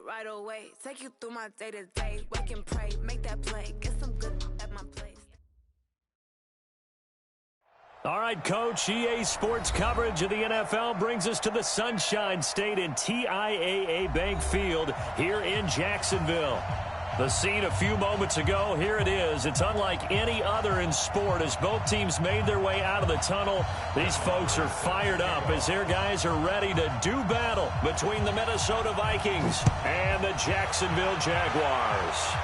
right away. Take you through my day-to-day. Wake and pray, make that play. Get some good at my place. All right, Coach, EA Sports coverage of the NFL brings us to the Sunshine State in TIAA Bank Field here in Jacksonville. The scene a few moments ago, here it is. It's unlike any other in sport as both teams made their way out of the tunnel. These folks are fired up as their guys are ready to do battle between the Minnesota Vikings and the Jacksonville Jaguars.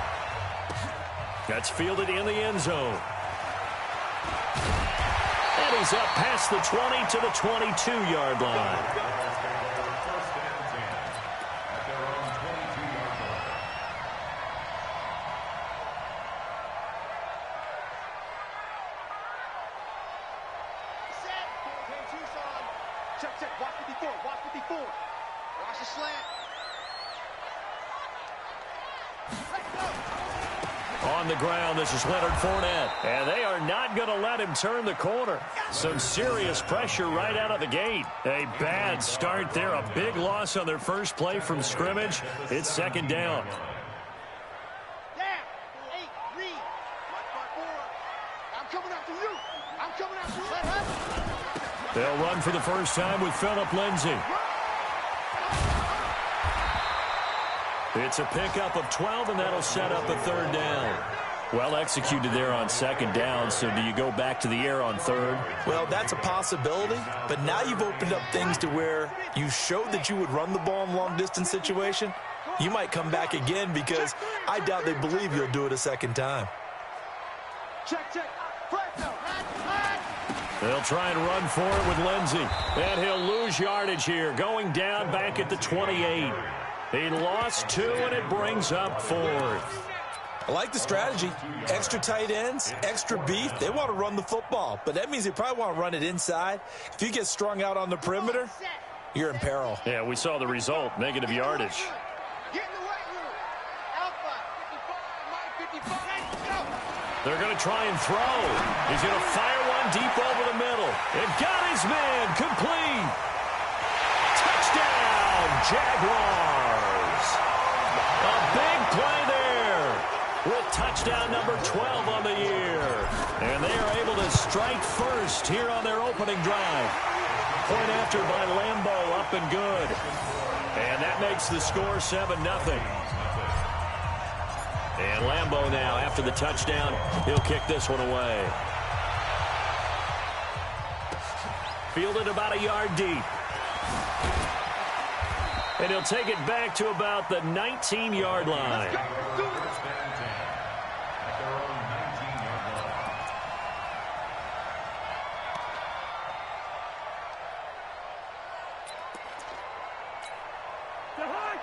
That's fielded in the end zone. And he's up past the 20 to the 22-yard line. Check. Watch 54. Watch the slant. Let's go. On the ground, this is Leonard Fournette. And they are not going to let him turn the corner. Some serious pressure right out of the gate. A bad start there. A big loss on their first play from scrimmage. It's second down. They'll run for the first time with Phillip Lindsay. It's a pickup of 12, and that'll set up a third down. Well executed there on second down, so do you go back to the air on third? Well, that's a possibility, but now you've opened up things to where you showed that you would run the ball in long-distance situation. You might come back again because I doubt they believe you'll do it a second time. Check. They'll try and run for it with Lindsay. And he'll lose yardage here, going down back at the 28. He lost 2, and it brings up 4th. I like the strategy. Extra tight ends, extra beef. They want to run the football, but that means they probably want to run it inside. If you get strung out on the perimeter, you're in peril. Yeah, we saw the result, negative yardage. Get in the weight room. Alpha, 55, 55. They're going to try and throw. He's going to fire one deep over the middle. It got his man complete. Touchdown, Jaguars. A big play there with touchdown number 12 on the year. And they are able to strike first here on their opening drive. Point after by Lambeau, up and good. And that makes the score 7-0. And Lambeau now, after the touchdown, he'll kick this one away. Fielded about a yard deep. And he'll take it back to about the 19-yard line.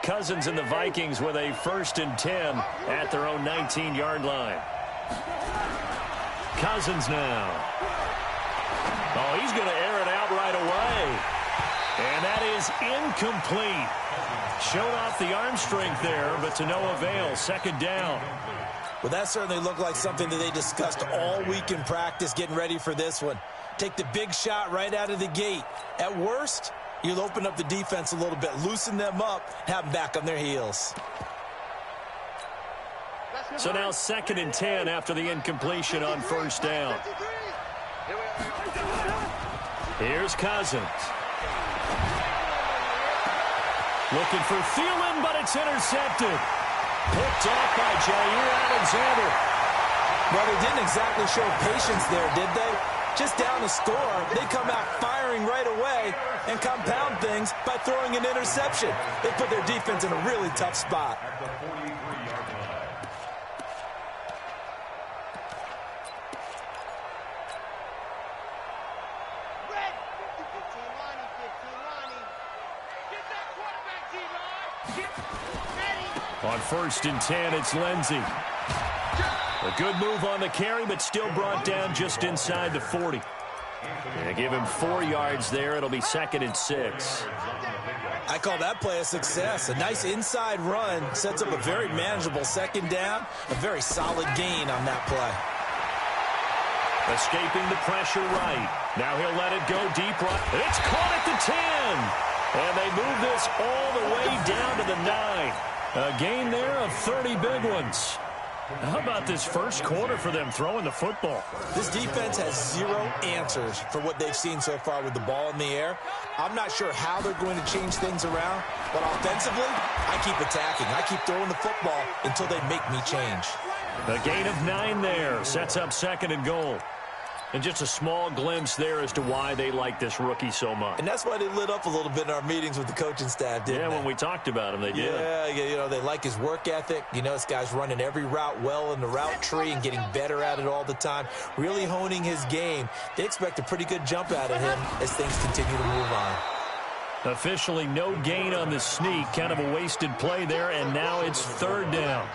Cousins and the Vikings with a 1st and 10 at their own 19-yard line. Cousins now. Oh, he's going to air it out right away. And that is incomplete. Showed off the arm strength there, but to no avail. Second down. Well, that certainly looked like something that they discussed all week in practice getting ready for this one. Take the big shot right out of the gate. At worst, you'll open up the defense a little bit, loosen them up, have them back on their heels. So now 2nd and 10 after the incompletion on first down. Here's Cousins. Looking for Thielen, but it's intercepted. Picked off by Jair Alexander. Well, they didn't exactly show patience there, did they? Just down a score, they come out firing right away and compound things by throwing an interception. They put their defense in a really tough spot. On 1st and 10, it's Lindsay. A good move on the carry, but still brought down just inside the 40. They give him 4 yards there. It'll be 2nd and 6. I call that play a success. A nice inside run sets up a very manageable second down. A very solid gain on that play. Escaping the pressure right. Now he'll let it go deep right. It's caught at the 10. And they move this all the way down to the 9. A gain there of 30 big ones. How about this first quarter for them throwing the football? This defense has zero answers for what they've seen so far with the ball in the air. I'm not sure how they're going to change things around, but offensively, I keep attacking. I keep throwing the football until they make me change. A gain of 9 there sets up 2nd and goal. And just a small glimpse there as to why they like this rookie so much. And that's why they lit up a little bit in our meetings with the coaching staff, didn't they? When we talked about him, they did. Yeah, they like his work ethic. This guy's running every route well in the route tree and getting better at it all the time, really honing his game. They expect a pretty good jump out of him as things continue to move on. Officially no gain on the sneak. Kind of a wasted play there, and now it's 3rd down.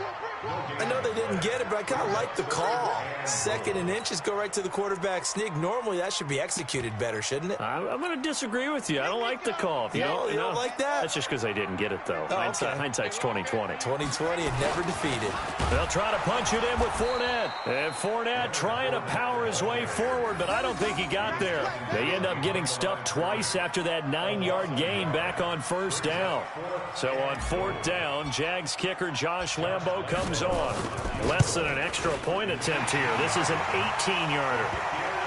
I know they didn't get it, but I kind of like the call. 2nd and inches, go right to the quarterback sneak. Normally, that should be executed better, shouldn't it? I'm going to disagree with you. I don't like the call. You don't like that? That's just because they didn't get it, though. Hindsight's 20/20. 20/20 and never defeated. They'll try to punch it in with Fournette. And Fournette trying to power his way forward, but I don't think he got there. They end up getting stuffed twice after that 9-yard gain back on 1st down. So on 4th down, Jags kicker Josh Lambo comes on. Less than an extra point attempt here. This is an 18-yarder.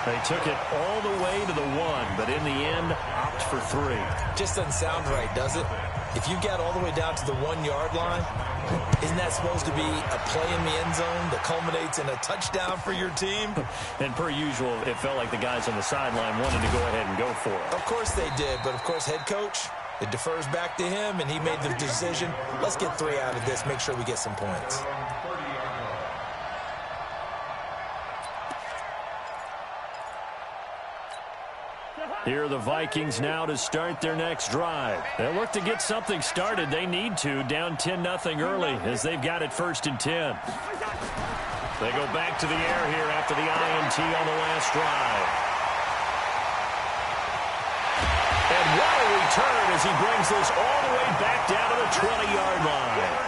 They took it all the way to the 1, but in the end, opt for 3. Just doesn't sound right, does it? If you get all the way down to the 1-yard line, isn't that supposed to be a play in the end zone that culminates in a touchdown for your team? And per usual, it felt like the guys on the sideline wanted to go ahead and go for it. Of course they did, but of course head coach, it defers back to him, and he made the decision, let's get 3 out of this, make sure we get some points. Here are the Vikings now to start their next drive. They'll look to get something started. They need to, down 10-0 early as they've got it 1st and 10. They go back to the air here after the INT on the last drive. And what a return as he brings this all the way back down to the 20-yard line.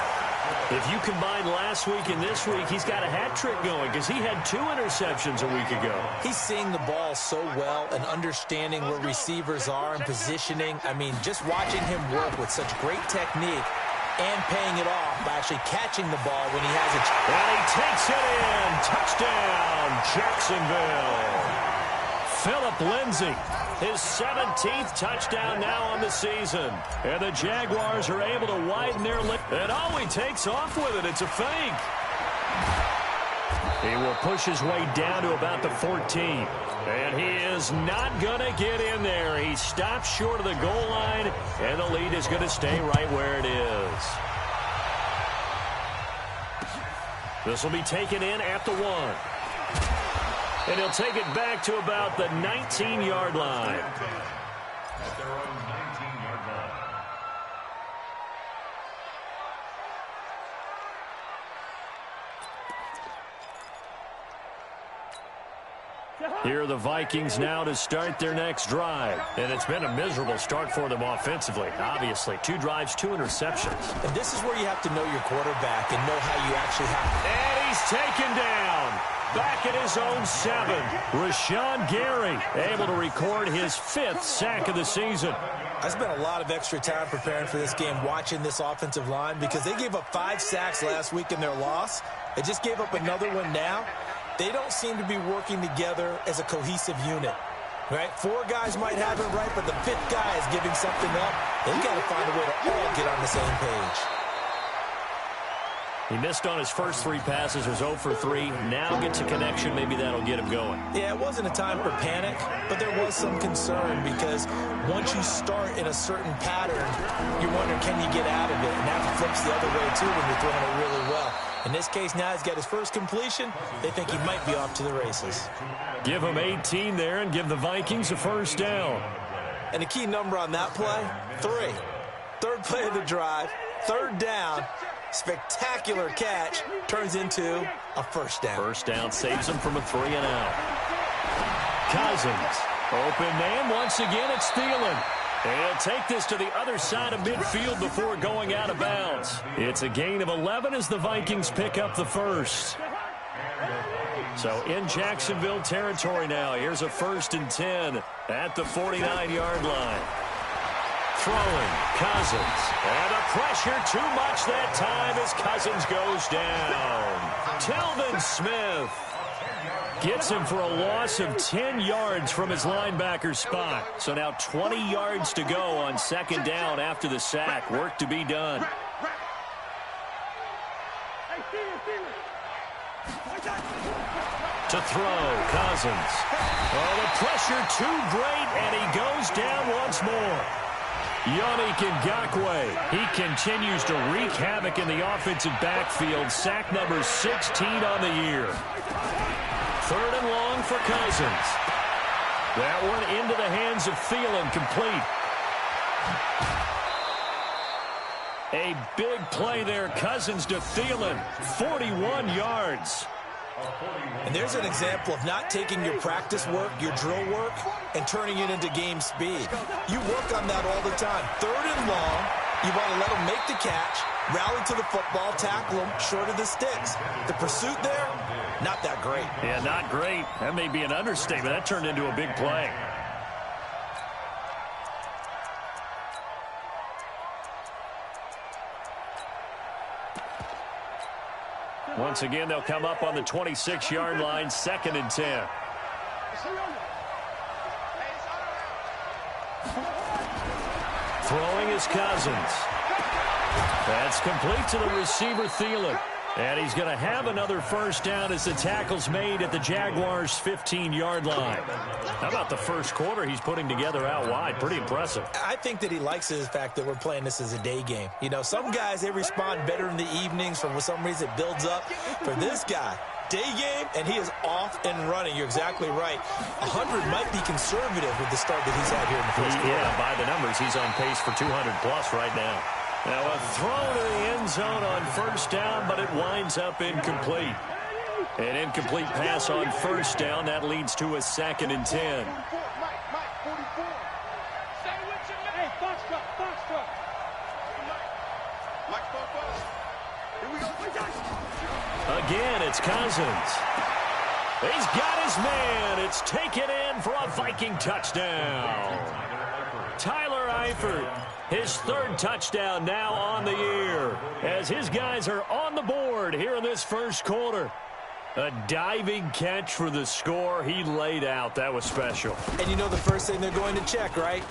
If you combine last week and this week, he's got a hat trick going because he had 2 interceptions a week ago. He's seeing the ball so well and understanding where receivers are and positioning. I mean, just watching him work with such great technique and paying it off by actually catching the ball when he has it. And he takes it in. Touchdown, Jacksonville. Phillip Lindsay, his 17th touchdown now on the season. And the Jaguars are able to widen their lead. And he takes off with it. It's a fake. He will push his way down to about the 14. And he is not going to get in there. He stops short of the goal line, and the lead is going to stay right where it is. This will be taken in at the 1. And he'll take it back to about the 19-yard line. Here are the Vikings now to start their next drive. And it's been a miserable start for them offensively. Obviously, 2 drives, 2 interceptions. And this is where you have to know your quarterback and know how you actually have to. And he's taken down. Back at his own 7. Rashawn Gary able to record his 5th sack of the season. I spent a lot of extra time preparing for this game, watching this offensive line, because they gave up 5 sacks last week in their loss. They just gave up another one now. They don't seem to be working together as a cohesive unit. Right? 4 guys might have it right, but the 5th guy is giving something up. They've got to find a way to all get on the same page. He missed on his first 3 passes, was 0 for 3. Now gets a connection. Maybe that'll get him going. Yeah, it wasn't a time for panic, but there was some concern because once you start in a certain pattern, you wonder, can you get out of it? And that flips the other way, too, when you're throwing it really well. In this case, now he's got his first completion. They think he might be off to the races. Give him 18 there and give the Vikings a first down. And the key number on that play, 3. 3rd play of the drive, 3rd down. Spectacular catch turns into a first down. First down saves him from a 3-and-out. Cousins, open man. Once again, it's Thielen. And he'll take this to the other side of midfield before going out of bounds. It's a gain of 11 as the Vikings pick up the first. So in Jacksonville territory now. Here's a 1st and 10 at the 49-yard line. Throwing, Cousins. And the pressure too much that time as Cousins goes down. Telvin Smith gets him for a loss of 10 yards from his linebacker spot. So now 20 yards to go on second down after the sack. Work to be done. To throw, Cousins. Oh, the pressure too great, and he goes down once more. Yannick Ngakoue. He continues to wreak havoc in the offensive backfield. Sack number 16 on the year. Third and long for Cousins. That one into the hands of Thielen, complete. A big play there, Cousins to Thielen, 41 yards. And there's an example of not taking your practice work, your drill work, and turning it into game speed. You work on that all the time. Third and long, you want to let them make the catch, rally to the football, tackle them short of the sticks. The pursuit there, not that great. Yeah, not great. That may be an understatement. That turned into a big play. Once again, they'll come up on the 26-yard line, 2nd and 10. Throwing is Cousins. That's complete to the receiver, Thielen. And he's going to have another first down as the tackle's made at the Jaguars' 15-yard line. How about the first quarter he's putting together out wide? Pretty impressive. I think that he likes the fact that we're playing this as a day game. You know, some guys, they respond better in the evenings. For some reason, it builds up. For this guy, day game, and he is off and running. You're exactly right. 100 might be conservative with the start that he's had here in the first quarter. Yeah, by the numbers, he's on pace for 200-plus right now. Now a throw to the end zone on first down, but it winds up incomplete. An incomplete pass on first down. That leads to a 2nd and 10. Again, it's Cousins. He's got his man. It's taken in for a Viking touchdown. Tyler Eifert, his 3rd touchdown now on the year, as his guys are on the board here in this first quarter. A diving catch for the score. He laid out. That was special. And you know the first thing they're going to check, right?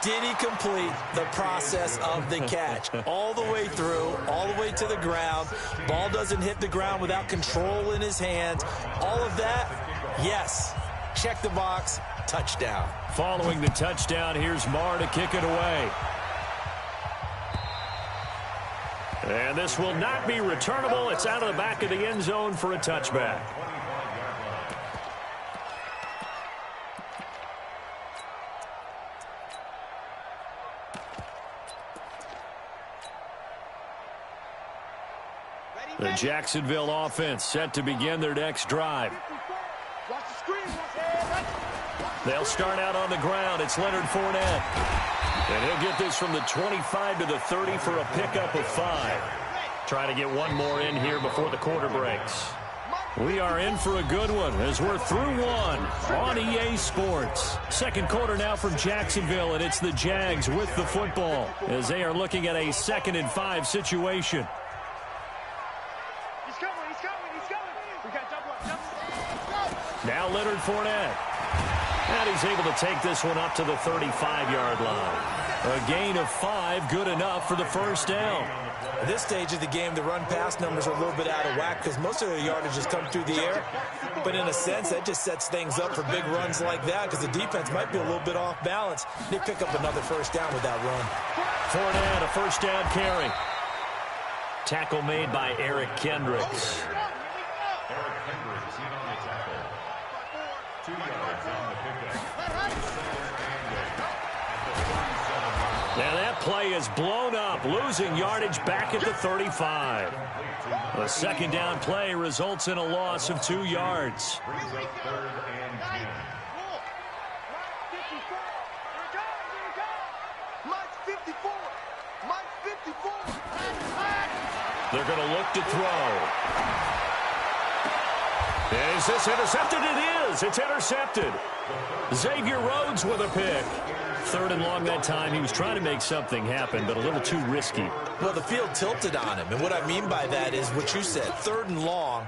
Did he complete the process of the catch? All the way through, all the way to the ground. Ball doesn't hit the ground without control in his hands. All of that, yes. Check the box, touchdown. Following the touchdown, here's Marr to kick it away. And this will not be returnable. It's out of the back of the end zone for a touchback. The Jacksonville offense set to begin their next drive. They'll start out on the ground. It's Leonard Fournette. And he'll get this from the 25 to the 30 for a pickup of 5. Trying to get one more in here before the quarter breaks. We are in for a good one as we're through one on EA Sports. Second quarter now from Jacksonville, and it's the Jags with the football as they are looking at a 2nd and 5 situation. Now Leonard Fournette. And he's able to take this one up to the 35-yard line. A gain of 5, good enough for the first down. At this stage of the game, the run-pass numbers are a little bit out of whack because most of the yardage has come through the air. But in a sense, that just sets things up for big runs like that because the defense might be a little bit off balance. They pick up another first down with that run. Fournette, a first down carry. Tackle made by Eric Kendricks. Now that play is blown up, losing yardage back at the 35. The second down play results in a loss of 2 yards. They're going to look to throw. Is this intercepted? It is. It's intercepted. Xavier Rhodes with a pick. 3rd and long that time. He was trying to make something happen, but a little too risky. Well, the field tilted on him, and what I mean by that is what you said. 3rd and long.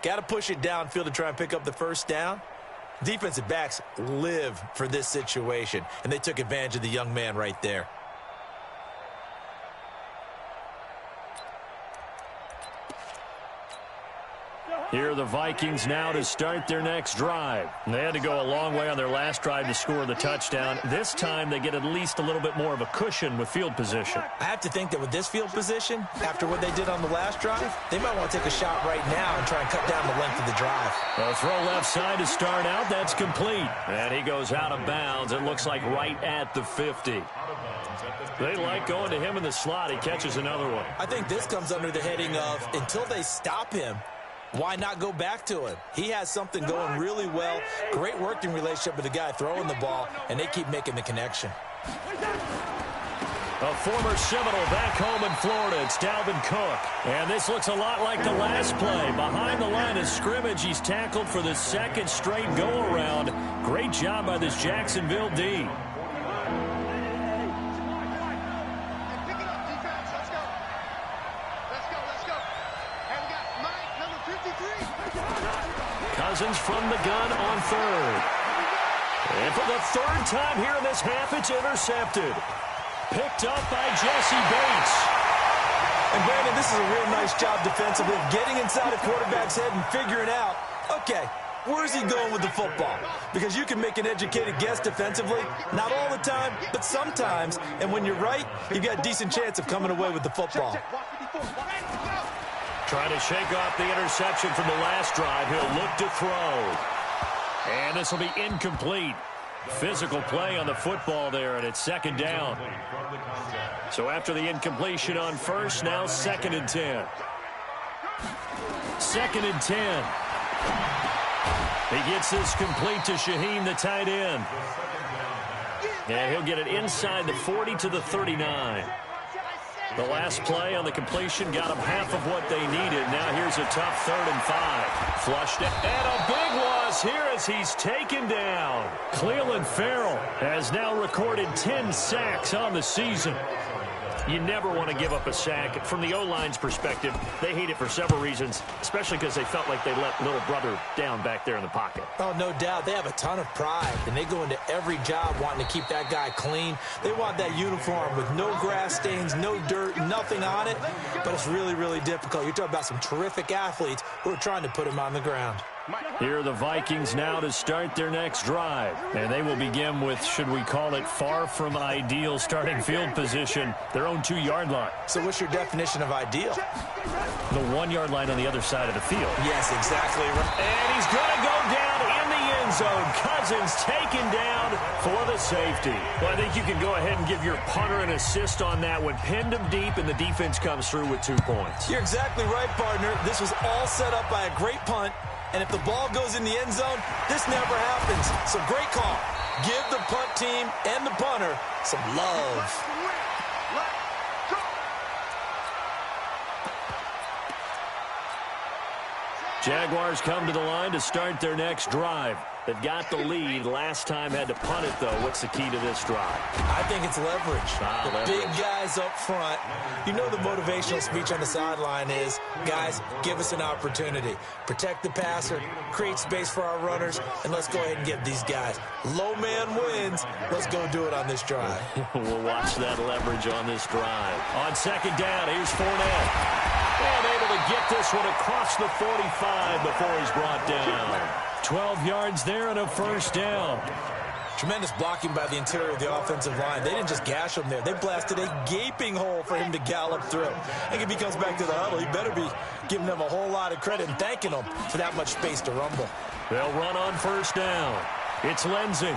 Got to push it downfield to try and pick up the first down. Defensive backs live for this situation, and they took advantage of the young man right there. Here are the Vikings now to start their next drive. They had to go a long way on their last drive to score the touchdown. This time they get at least a little bit more of a cushion with field position. I have to think that with this field position, after what they did on the last drive, they might want to take a shot right now and try and cut down the length of the drive. A throw left side to start out. That's complete. And he goes out of bounds. It looks like right at the 50. They like going to him in the slot. He catches another one. I think this comes under the heading of until they stop him, why not go back to him? He has something going really well. Great working relationship with the guy throwing the ball, and they keep making the connection. A former Seminole back home in Florida. It's Dalvin Cook. And this looks a lot like the last play. Behind the line of scrimmage, he's tackled for the 2nd straight go-around. Great job by this Jacksonville D. Cousins from the gun on 3rd. And for the 3rd time here in this half, it's intercepted. Picked up by Jesse Bates. And Brandon, this is a real nice job defensively of getting inside a quarterback's head and figuring out, okay, where's he going with the football? Because you can make an educated guess defensively, not all the time, but sometimes. And when you're right, you've got a decent chance of coming away with the football. Trying to shake off the interception from the last drive. He'll look to throw. And this will be incomplete. Physical play on the football there, and it's 2nd down. So after the incompletion on 1st, now 2nd and 10. 2nd and 10. He gets this complete to Shaheem, the tight end. And he'll get it inside the 40 to the 39. The last play on the completion got them half of what they needed. Now here's a tough 3rd and 5. Flushed it. And a big loss here as he's taken down. Cleveland Farrell has now recorded 10 sacks on the season. You never want to give up a sack. From the O-line's perspective, they hate it for several reasons, especially because they felt like they let little brother down back there in the pocket. Oh, no doubt. They have a ton of pride, and they go into every job wanting to keep that guy clean. They want that uniform with no grass stains, no dirt, nothing on it, but it's really, really difficult. You're talking about some terrific athletes who are trying to put him on the ground. Here are the Vikings now to start their next drive. And they will begin with, should we call it, far from ideal starting field position, their own 2-yard line. So what's your definition of ideal? The 1-yard line on the other side of the field. Yes, exactly right. And he's going to go down in the end zone. Cousins taken down for the safety. Well, I think you can go ahead and give your punter an assist on that one. Pinned him deep, and the defense comes through with 2 points. You're exactly right, partner. This was all set up by a great punt. And if the ball goes in the end zone, this never happens. So great call. Give the punt team and the punter some love. Jaguars come to the line to start their next drive. They've got the lead. Last time had to punt it, though. What's the key to this drive? I think it's leverage. The big guys up front. You know the motivational speech on the sideline is, guys, give us an opportunity. Protect the passer, create space for our runners, and let's go ahead and get these guys. Low man wins. Let's go do it on this drive. We'll watch that leverage on this drive. On 2nd down, here's Fournette. And able to get this one across the 45 before he's brought down. 12 yards there and a 1st down. Tremendous blocking by the interior of the offensive line. They didn't just gash him there. They blasted a gaping hole for him to gallop through. I think if he comes back to the huddle, he better be giving them a whole lot of credit and thanking them for that much space to rumble. They'll run on 1st down. It's Lindsey.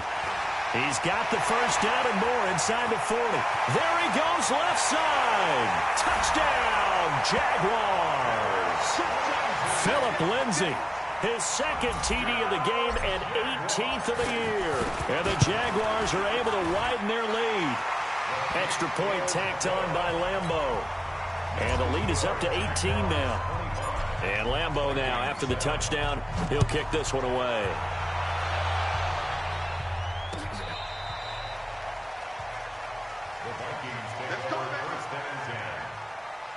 He's got the 1st down and more inside the 40. There he goes, left side. Touchdown, Jaguars. Philip Lindsey. His 2nd TD of the game and 18th of the year. And the Jaguars are able to widen their lead. Extra point tacked on by Lambeau. And the lead is up to 18 now. And Lambeau now, after the touchdown, he'll kick this one away. The Vikings take over first and 10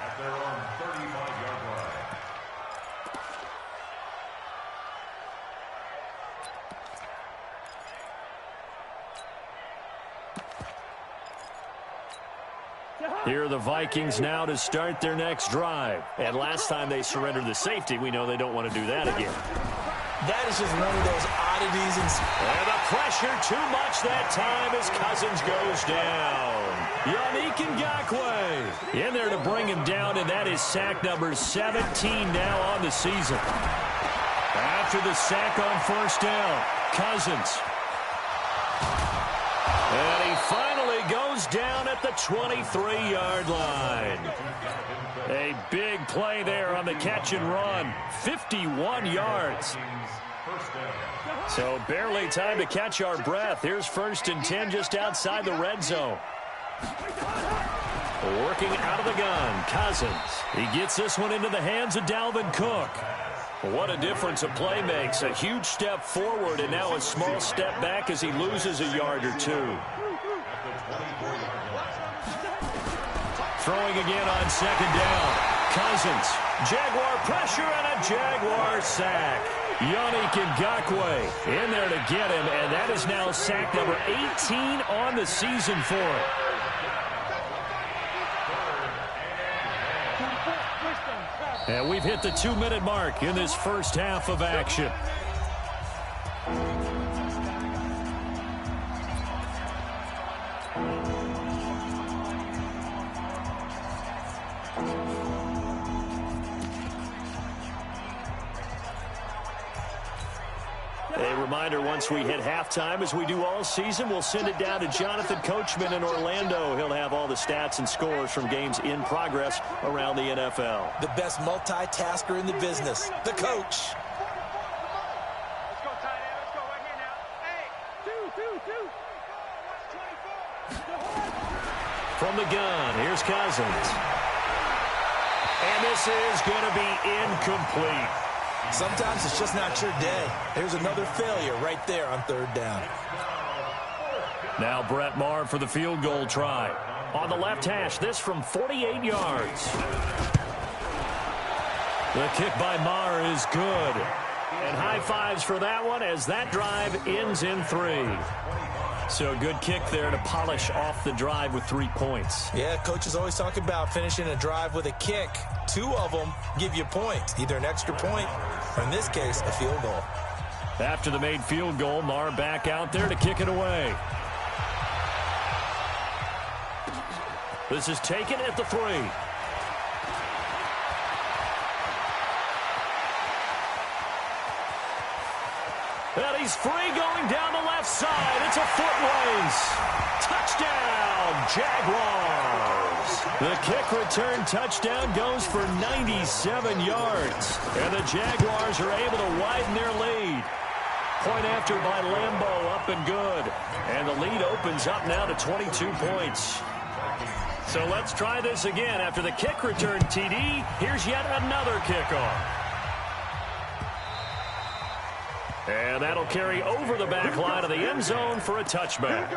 at their own 35-yard line. Here are the Vikings now to start their next drive. And last time they surrendered the safety, we know they don't want to do that again. That is just one of those oddities. And the pressure too much that time as Cousins goes down. Yannick Ngakoue in there to bring him down, and that is sack number 17 now on the season. After the sack on first down, Cousins. And he finally goes down at the 23-yard line. A big play there on the catch and run. 51 yards. So barely time to catch our breath. Here's first and 10 just outside the red zone. Working out of the gun, Cousins. He gets this one into the hands of Dalvin Cook. What a difference a play makes. A huge step forward and now a small step back as he loses a yard or two. Throwing again on second down. Cousins. Jaguar pressure and a Jaguar sack. Yannick Ngakoue in there to get him, and that is now sack number 18 on the season for him. And we've hit the 2-minute mark in this first half of action. A reminder, once we hit halftime, as we do all season, we'll send it down to Jonathan Coachman in Orlando. He'll have all the stats and scores from games in progress around the NFL. The best multitasker in the business, the coach. Let's go, tight end. Let's go right here now. Hey, two. From the gun, here's Cousins. And this is going to be incomplete. Sometimes it's just not your day. There's another failure right there on third down. Now Brett Maher for the field goal try. On the left hash, this from 48 yards. The kick by Maher is good. And high fives for that one as that drive ends in 3. So a good kick there to polish off the drive with 3 points. Yeah, coaches always talk about finishing a drive with a kick. 2 of them give you points, either an extra point or, in this case, a field goal. After the made field goal, Maher back out there to kick it away. This is taken at the 3. And he's free going down the left side. It's a foot race. Touchdown, Jaguars. The kick return touchdown goes for 97 yards. And the Jaguars are able to widen their lead. Point after by Lambeau, up and good. And the lead opens up now to 22 points. So let's try this again. After the kick return TD, here's yet another kickoff. And that'll carry over the back line of the end zone for a touchback.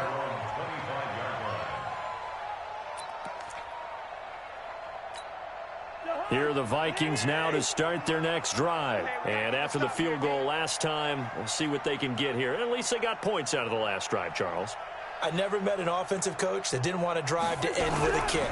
Here are the Vikings now to start their next drive. And after the field goal last time, we'll see what they can get here. At least they got points out of the last drive, Charles. I never met an offensive coach that didn't want to drive to end with a kick.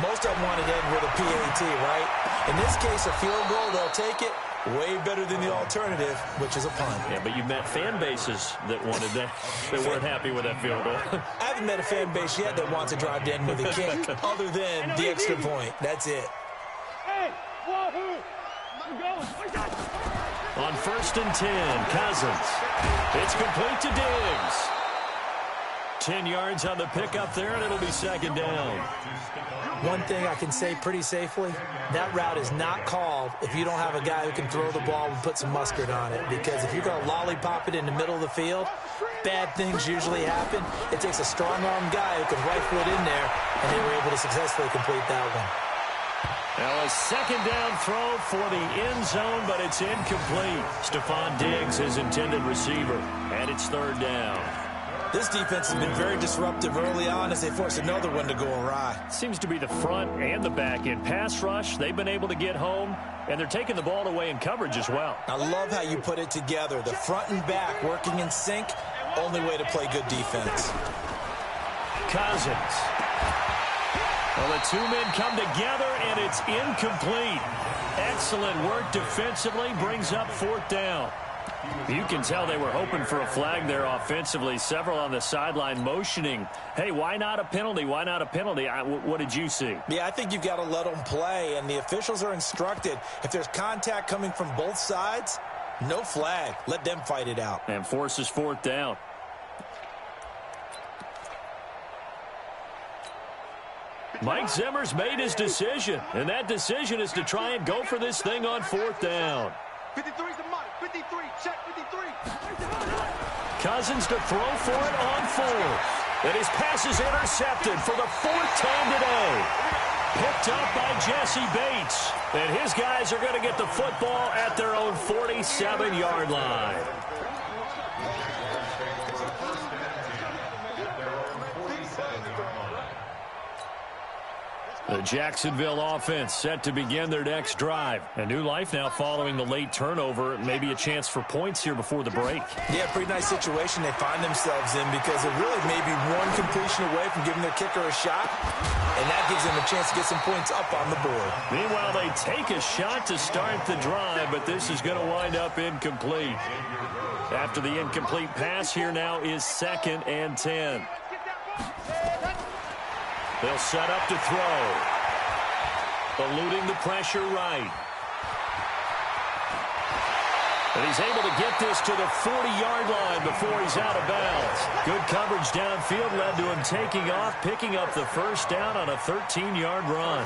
Most of them wanted to end with a PAT, right? In this case, a field goal, they'll take it. Way better than the alternative, which is a punt. Yeah, but you've met fan bases that wanted that, that weren't happy with that field goal. I haven't met a fan base yet that wants to drive to end with a kick, other than the extra point. That's it. Hey, wahoo! On first and 10, Cousins. It's complete to Diggs. 10 yards on the pickup there, and it'll be second down. One thing I can say pretty safely, that route is not called if you don't have a guy who can throw the ball and put some mustard on it. Because if you're going to lollipop it in the middle of the field, bad things usually happen. It takes a strong-arm guy who can rifle it in there, and they were able to successfully complete that one. Now a second down throw for the end zone, but it's incomplete. Stephon Diggs, his intended receiver, and it's third down. This defense has been very disruptive early on as they force another one to go awry. Seems to be the front and the back end. Pass rush, they've been able to get home, and they're taking the ball away in coverage as well. I love how you put it together. The front and back working in sync, only way to play good defense. Cousins. Well, the two men come together, and it's incomplete. Excellent work defensively, brings up fourth down. You can tell they were hoping for a flag there offensively. Several on the sideline motioning, hey, why not a penalty? Why not a penalty? What did you see? Yeah, I think you've got to let them play, and the officials are instructed. If there's contact coming from both sides, no flag. Let them fight it out. And forces fourth down. Mike Zimmer's made his decision, and that decision is to try and go for this thing on fourth down. 53's the Mike. 53. Check 53. Cousins to throw for it on fourth. And his pass is intercepted for the fourth time today. Picked up by Jesse Bates. And his guys are going to get the football at their own 47-yard line. The Jacksonville offense set to begin their next drive. A new life now following the late turnover. Maybe a chance for points here before the break. Yeah, pretty nice situation they find themselves in because it really may be one completion away from giving their kicker a shot, and that gives them a chance to get some points up on the board. Meanwhile, they take a shot to start the drive, but this is going to wind up incomplete. After the incomplete pass, here now is 2nd and 10. They'll set up to throw. Eluding the pressure right. And he's able to get this to the 40-yard line before he's out of bounds. Good coverage downfield led to him taking off, picking up the first down on a 13-yard run.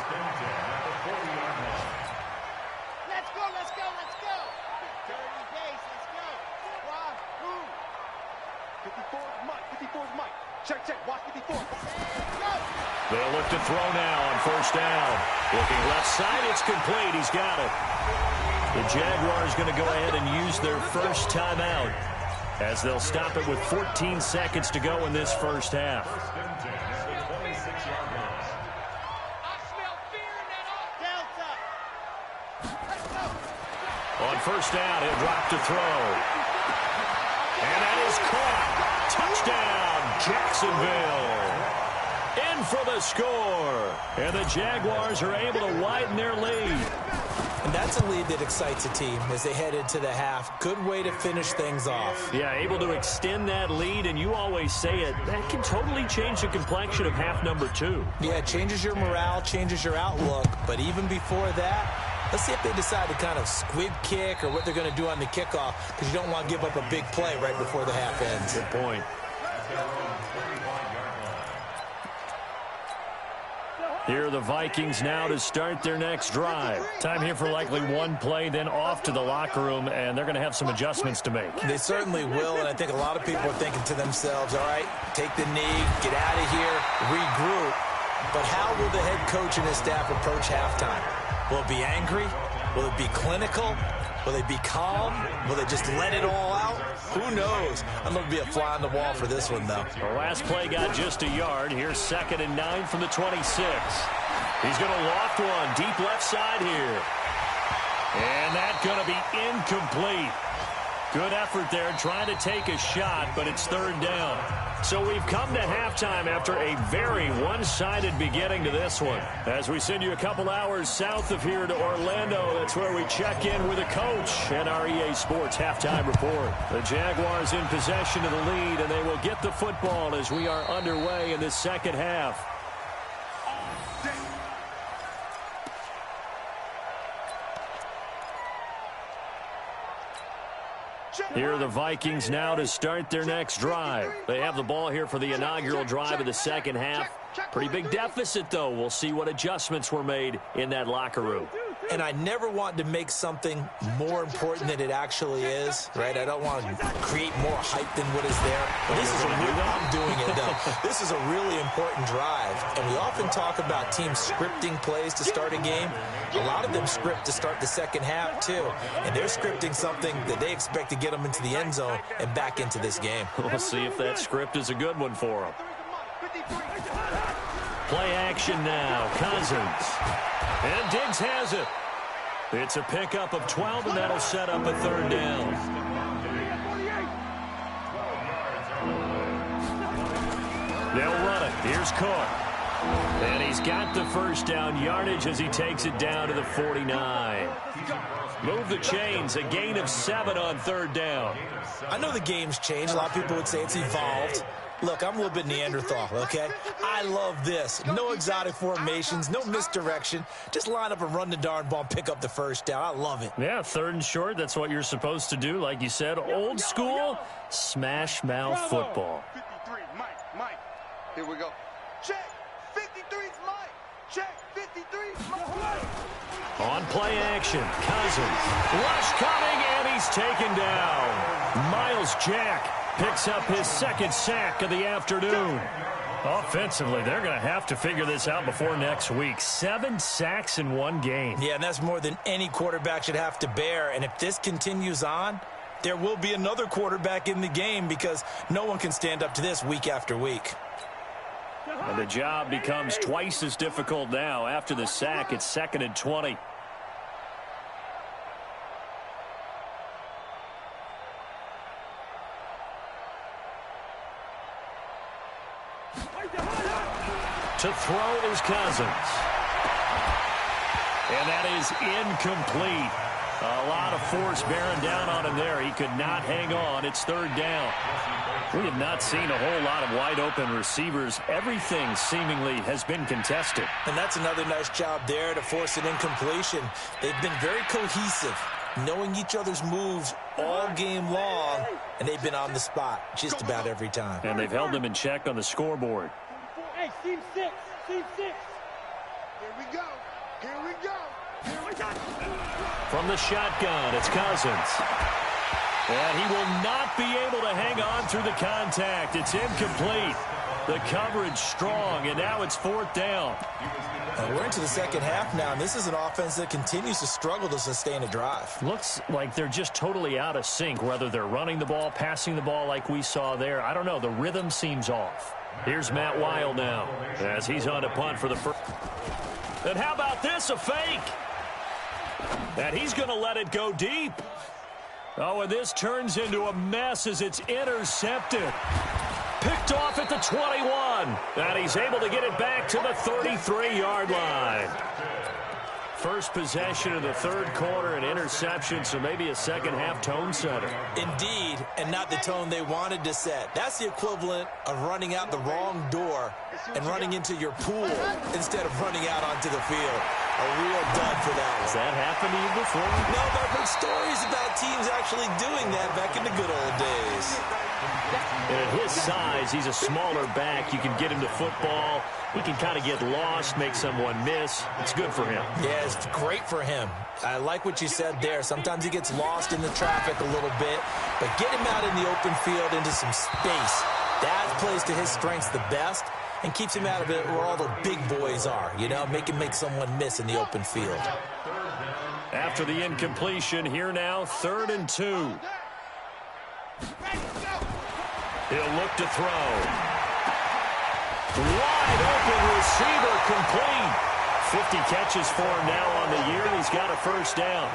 Let's go, let's go, let's go. Dirty base, let's go. Wahoo. 54's Mike, 54's Mike. Check, check, watch 54. They'll look to throw now on first down. Looking left side, it's complete. He's got it. The Jaguars going to go ahead and use their first timeout as they'll stop it with 14 seconds to go in this first half. On first down, he'll drop to throw. And that is caught. Touchdown, Jacksonville. In for the score. And the Jaguars are able to widen their lead. And that's a lead that excites a team as they head into the half. Good way to finish things off. Yeah, able to extend that lead, and you always say it, that can totally change the complexion of half number 2. Yeah, it changes your morale, changes your outlook. But even before that, let's see if they decide to kind of squib kick or what they're going to do on the kickoff, because you don't want to give up a big play right before the half ends. Good point. Here are the Vikings now to start their next drive. Time here for likely one play, then off to the locker room, and they're going to have some adjustments to make. They certainly will, and I think a lot of people are thinking to themselves, all right, take the knee, get out of here, regroup. But how will the head coach and his staff approach halftime? Will it be angry? Will it be clinical? Will they be calm? Will they just let it all out? Who knows? I'm going to be a fly on the wall for this one, though. The last play got just a yard. Here's 2nd and 9 from the 26. He's going to loft one deep left side here. And that's going to be incomplete. Good effort there trying to take a shot, but it's 3rd down. So we've come to halftime after a very one-sided beginning to this one. As we send you a couple hours south of here to Orlando, that's where we check in with the coach and our EA Sports halftime report. The Jaguars in possession of the lead, and they will get the football as we are underway in the second half. Here are the Vikings now to start their next drive. They have the ball here for the inaugural drive of the second half. Pretty big deficit, though. We'll see what adjustments were made in that locker room. and I never want to make something more important than it actually is, right? I don't want to create more hype than what is there. But this is I'm doing it, though. This is a really important drive, and we often talk about teams scripting plays to start a game. A lot of them script to start the second half, too, and they're scripting something that they expect to get them into the end zone and back into this game. We'll see if that script is a good one for them. Play action now. Cousins. And Diggs has it. It's a pickup of 12, and that'll set up a third down. They'll run it. Here's Cook. And he's got the first down yardage as he takes it down to the 49. Move the chains. A gain of 7 on third down. I know the game's changed. A lot of people would say it's evolved. Look, I'm a little bit Neanderthal, okay? I love this. No exotic formations, no misdirection. Just line up and run the darn ball and pick up the first down. I love it. Yeah, third and short. That's what you're supposed to do. Like you said, old school smash mouth football. 53, Mike. Here we go. Check. 53's Mike. Check. 53's Mike. On play action, Cousins. Rush coming, and he's taken down. Miles Jack picks up his second sack of the afternoon. Offensively, they're going to have to figure this out before next week. 7 sacks in one game. Yeah, and that's more than any quarterback should have to bear. And if this continues on, there will be another quarterback in the game because no one can stand up to this week after week. And the job becomes twice as difficult now. After the sack, it's 2nd and 20. To throw is Cousins. And that is incomplete. A lot of force bearing down on him there. He could not hang on. It's third down. We have not seen a whole lot of wide-open receivers. Everything seemingly has been contested. And that's another nice job there to force an incompletion. They've been very cohesive, knowing each other's moves all game long, and they've been on the spot just about every time. And they've held them in check on the scoreboard. Hey, team 6. Team 6. Here we go. Here we go. Here we go. From the shotgun, it's Cousins. And he will not be able to hang on through the contact. It's incomplete. The coverage strong, and now it's 4th down. And we're into the second half now, and this is an offense that continues to struggle to sustain a drive. Looks like they're just totally out of sync, whether they're running the ball, passing the ball like we saw there. I don't know. The rhythm seems off. Here's Matt Weil now as he's on to punt for the first. And how about this, a fake? And he's going to let it go deep. Oh, and this turns into a mess as it's intercepted. Picked off at the 21. And he's able to get it back to the 33-yard line. First possession of the third quarter, an interception, so maybe a second-half tone setter. Indeed, and not the tone they wanted to set. That's the equivalent of running out the wrong door and running into your pool instead of running out onto the field. A real dud for that one. Has that happened to you before? No, but I've heard stories about teams actually doing that back in the good old days. And at his size, he's a smaller back. You can get him to football. He can kind of get lost, make someone miss. It's good for him. Yeah, it's great for him. I like what you said there. Sometimes he gets lost in the traffic a little bit, but get him out in the open field into some space. That plays to his strengths the best and keeps him out of it where all the big boys are, you know, make him make someone miss in the open field. After the incompletion, here now, 3rd and 2. He'll look to throw. Wide open receiver complete. 50 catches for him now on the year. He's got a first down.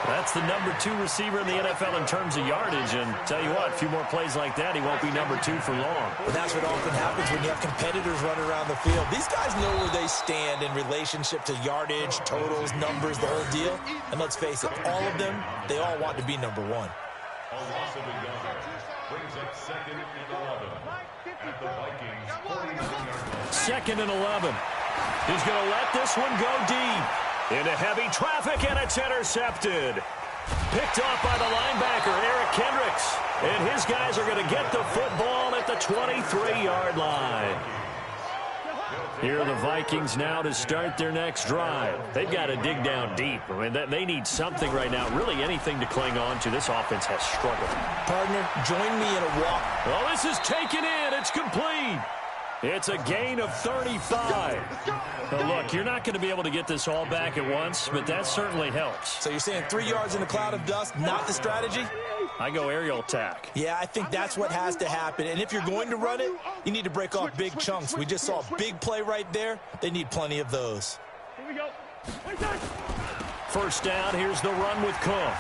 That's the number 2 receiver in the NFL in terms of yardage. And tell you what, a few more plays like that, he won't be number 2 for long. But that's what often happens when you have competitors running around the field. These guys know where they stand in relationship to yardage, totals, numbers, the whole deal. And let's face it, all of them, they all want to be number 1. Brings up 2nd and 11 at the Vikings 49-yard line. 2nd and 11. He's going to let this one go deep. Into heavy traffic, and it's intercepted. Picked off by the linebacker, Eric Kendricks. And his guys are going to get the football at the 23-yard line. Here are the Vikings now to start their next drive. They've got to dig down deep. I mean, they need something right now, really anything to cling on to. This offense has struggled. Partner, join me in a walk. Well, this is taken in. It's complete. It's a gain of 35. Now, look, you're not going to be able to get this all back at once, but that certainly helps. So you're saying 3 yards in a cloud of dust, not the strategy? I go aerial attack. Yeah, I think that's what has to happen. And if you're going to run it, you need to break off big chunks. We just saw a big play right there. They need plenty of those. Here we go. First down, here's the run with Cook.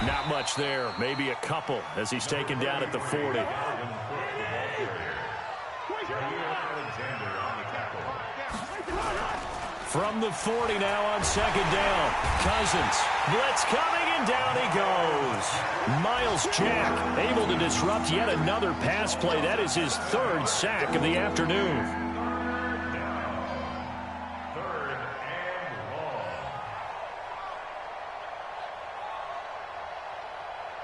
Not much there, maybe a couple as he's taken down at the 40. From the 40 now on second down. Cousins. Blitz coming, and down he goes. Miles Jack able to disrupt yet another pass play. That is his third sack of the afternoon. Third and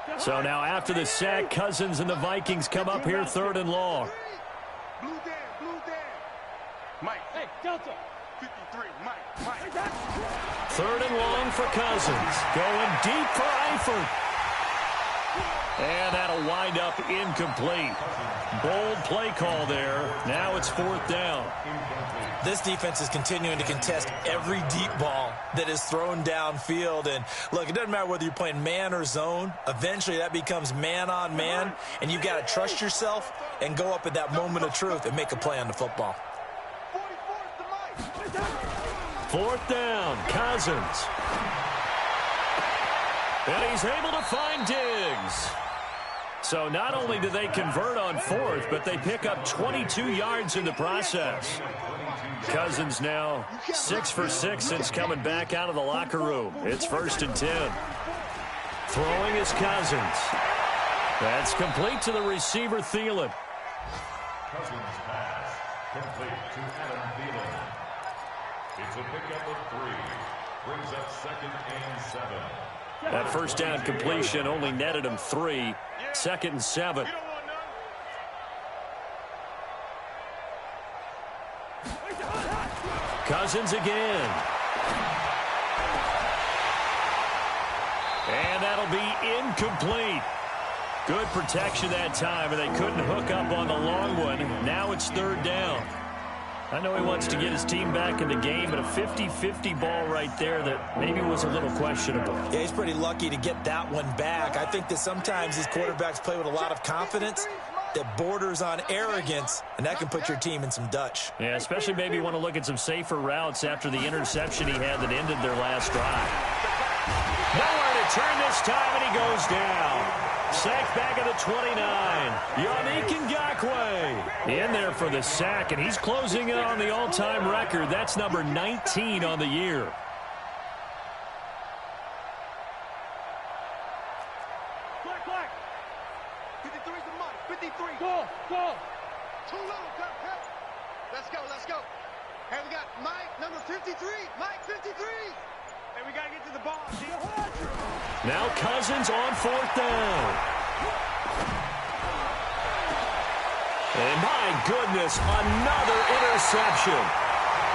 long. So now after the sack, Cousins and the Vikings come up here third and long. Blue down, blue down. Mike. Hey, Delta. 53, Mike. Third and long for Cousins. Going deep for Eifert. And that'll wind up incomplete. Bold play call there. Now it's fourth down. This defense is continuing to contest every deep ball that is thrown downfield. And, look, it doesn't matter whether you're playing man or zone. Eventually that becomes man on man, and you've got to trust yourself and go up at that moment of truth and make a play on the football. Fourth down, Cousins. And he's able to find Diggs. So not only do they convert on fourth, but they pick up 22 yards in the process. Cousins now 6 for 6 since coming back out of the locker room. It's first and 10. Throwing is Cousins. That's complete to the receiver, Thielen. Cousins pass complete to Adam Thielen. It's a pickup of 3. Brings up second and 7. That first down completion only netted him 3. Second and 7. Cousins again. And that'll be incomplete. Good protection that time, and they couldn't hook up on the long one. Now it's third down. I know he wants to get his team back in the game, but a 50-50 ball right there that maybe was a little questionable. Yeah, he's pretty lucky to get that one back. I think that sometimes these quarterbacks play with a lot of confidence that borders on arrogance, and that can put your team in some Dutch. Yeah, especially maybe want to look at some safer routes after the interception he had that ended their last drive. Nowhere to turn this time, and he goes down. Sacked back at the 29. Yannick Ngakoue in there for the sack, and he's closing in on the all-time record. That's number 19 on the year. Black. 53 is the Mike. 53. Go. Too low. Let's go. Hey, we got Mike, number 53. Mike, 53. Hey, we got to get to the ball. Now Cousins on fourth down. And my goodness, another interception.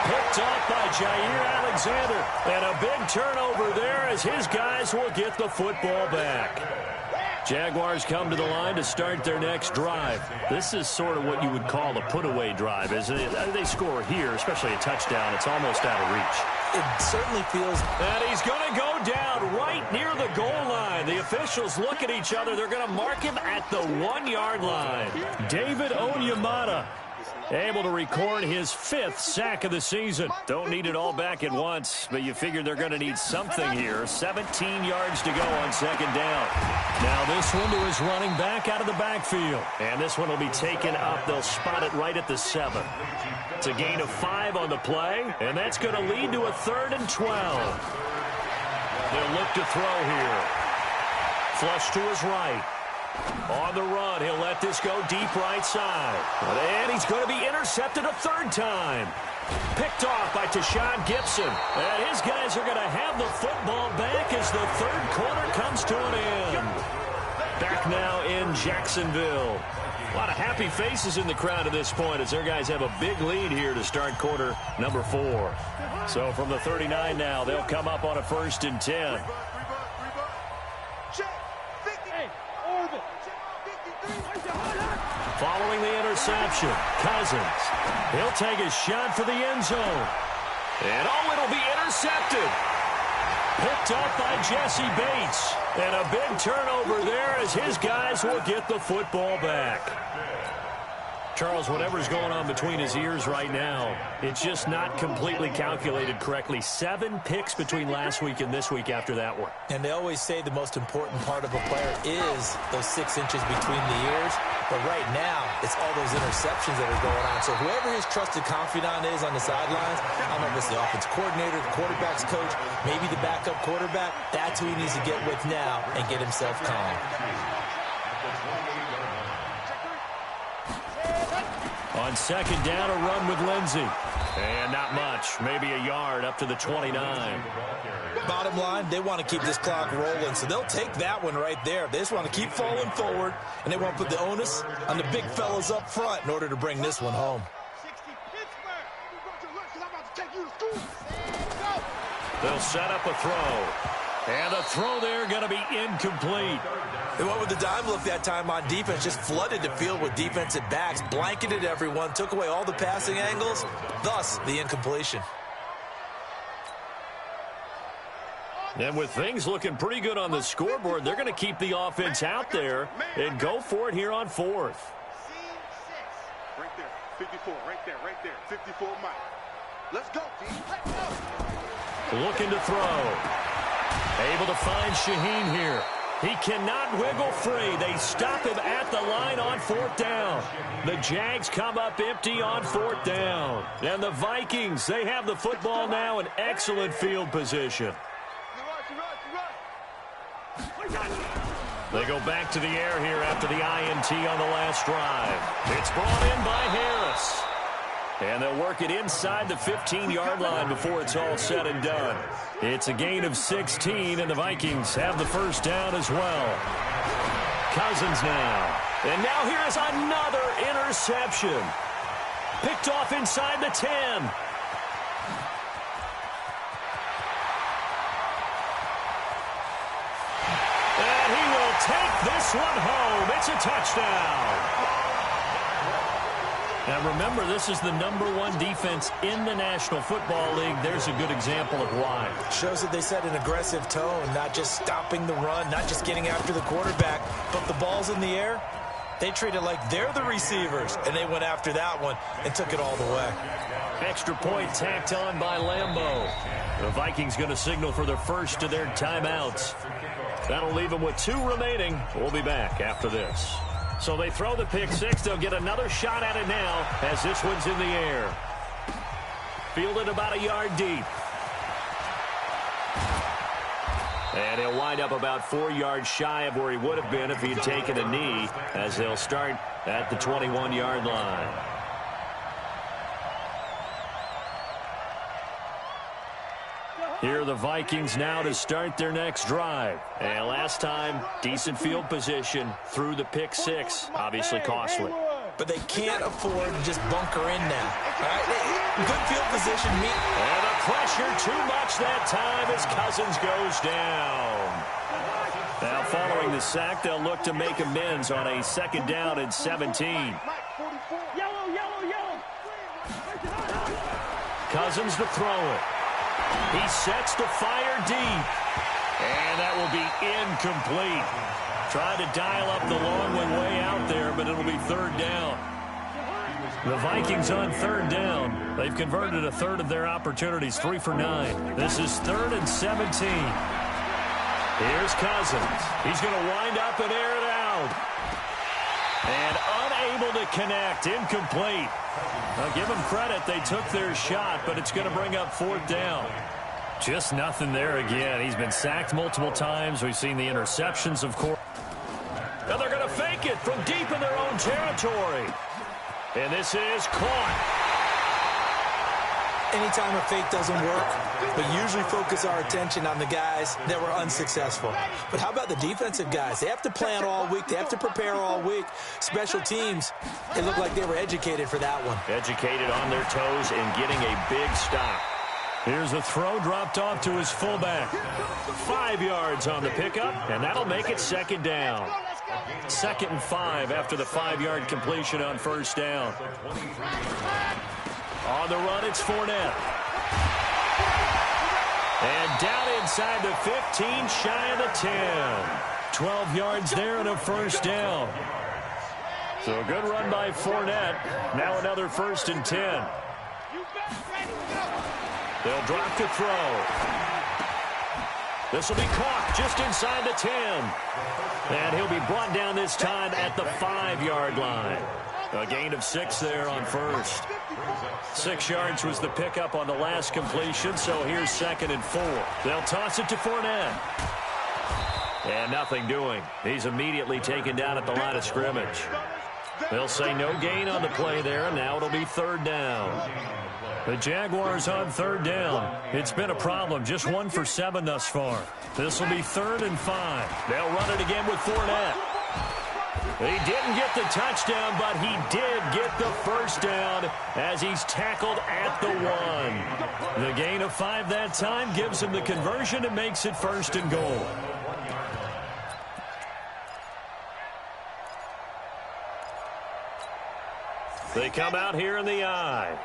Picked off by Jair Alexander. And a big turnover there as his guys will get the football back. Jaguars come to the line to start their next drive. This is sort of what you would call a put-away drive, isn't it? They score here, especially a touchdown. It's almost out of reach. It certainly feels... And he's going to go down right near the goal line. The officials look at each other. They're going to mark him at the 1-yard line. David Onyemata able to record his 5th sack of the season. Don't need it all back at once, but you figure they're going to need something here. 17 yards to go on second down. Now this one to his running back out of the backfield. And this one will be taken up. They'll spot it right at the 7. It's a gain of 5 on the play, and that's going to lead to a 3rd and 12. They'll look to throw here. Flush to his right. On the run, he'll let this go deep right side. And he's going to be intercepted a 3rd time. Picked off by Tashawn Gibson. And his guys are going to have the football back as the 3rd quarter comes to an end. Back now in Jacksonville. A lot of happy faces in the crowd at this point as their guys have a big lead here to start quarter number 4. So from the 39 now, they'll come up on a 1st and 10. Following the interception, Cousins. He'll take a shot for the end zone. And it'll be intercepted. Picked up by Jesse Bates. And a big turnover there as his guys will get the football back. Charles, whatever's going on between his ears right now, it's just not completely calculated correctly. 7 picks between last week and this week after that one. And they always say the most important part of a player is those 6 inches between the ears. But right now, it's all those interceptions that are going on. So whoever his trusted confidant is on the sidelines, I don't know if it's the offensive coordinator, the quarterback's coach, maybe the backup quarterback, that's who he needs to get with now and get himself calm. On 2nd down, a run with Lindsey. And not much, maybe a yard up to the 29. Bottom line, they want to keep this clock rolling, so they'll take that one right there. They just want to keep falling forward, and they want to put the onus on the big fellas up front in order to bring this one home. They'll set up a throw. And the throw there going to be incomplete. They went with the dime look that time on defense, just flooded the field with defensive backs, blanketed everyone, took away all the passing angles, thus the incompletion. And with things looking pretty good on the scoreboard, they're going to keep the offense out there and go for it here on 4th. Right there, 54, right there, 54, Mike. Let's go, D. Let's go. Looking to throw. Able to find Shaheen here. He cannot wiggle free. They stop him at the line on 4th down. The Jags come up empty on 4th down. And the Vikings, they have the football now in excellent field position. They go back to the air here after the INT on the last drive. It's brought in by Harris. And they'll work it inside the 15-yard line before it's all said and done. It's a gain of 16, and the Vikings have the 1st down as well. Cousins now. And now here is another interception. Picked off inside the 10. And he will take this one home. It's a touchdown. Now remember, this is the #1 defense in the National Football League. There's a good example of why. Shows that they set an aggressive tone, not just stopping the run, not just getting after the quarterback, but the ball's in the air. They treat it like they're the receivers, and they went after that one and took it all the way. Extra point tacked on by Lambeau. The Vikings going to signal for their first of their timeouts. That'll leave them with 2 remaining. We'll be back after this. So they throw the pick 6. They'll get another shot at it now as this one's in the air. Fielded about a yard deep. And he'll wind up about 4 yards shy of where he would have been if he had taken a knee, as they'll start at the 21-yard line. Here are the Vikings now to start their next drive. And last time, decent field position through the pick 6. Obviously costly. But they can't afford to just bunker in now. All right? Good field position. And the pressure too much that time as Cousins goes down. Now following the sack, they'll look to make amends on a 2nd down and 17. Cousins to throw it. He sets to fire deep. And that will be incomplete. Tried to dial up the long one way out there, but it'll be 3rd down. The Vikings on 3rd down. They've converted a 1/3 of their opportunities, 3 for 9. This is 3rd and 17. Here's Cousins. He's going to wind up and air it out. And unable to connect, incomplete. Now give them credit, they took their shot, but it's going to bring up 4th down. Just nothing there again. He's been sacked multiple times. We've seen the interceptions, of course. And they're going to fake it from deep in their own territory. And this is caught. anytime a fake doesn't work, but usually focus our attention on the guys that were unsuccessful. But how about the defensive guys? They have to plan all week. They have to prepare all week. Special teams, it looked like they were educated for that one. Educated on their toes and getting a big stop. Here's a throw dropped off to his fullback. 5 yards on the pickup, and that'll make it second down. 2nd and 5 after the 5-yard completion on first down. On the run, it's Fournette. And down inside the 15, shy of the 10. 12 yards there and a first down. So a good run by Fournette. Now another 1st and 10. They'll drop to throw. This will be caught just inside the 10. And he'll be brought down this time at the 5-yard line. A gain of 6 there on first. 6 yards was the pickup on the last completion, so here's 2nd and 4. They'll toss it to Fournette. And nothing doing. He's immediately taken down at the line of scrimmage. They'll say no gain on the play there, and now it'll be 3rd down. The Jaguars on 3rd down. It's been a problem. Just 1 for 7 thus far. This will be 3rd and 5. They'll run it again with Fournette. He didn't get the touchdown, but he did get the first down as he's tackled at the 1. The gain of 5 that time gives him the conversion and makes it 1st and goal. They come out here in the eye.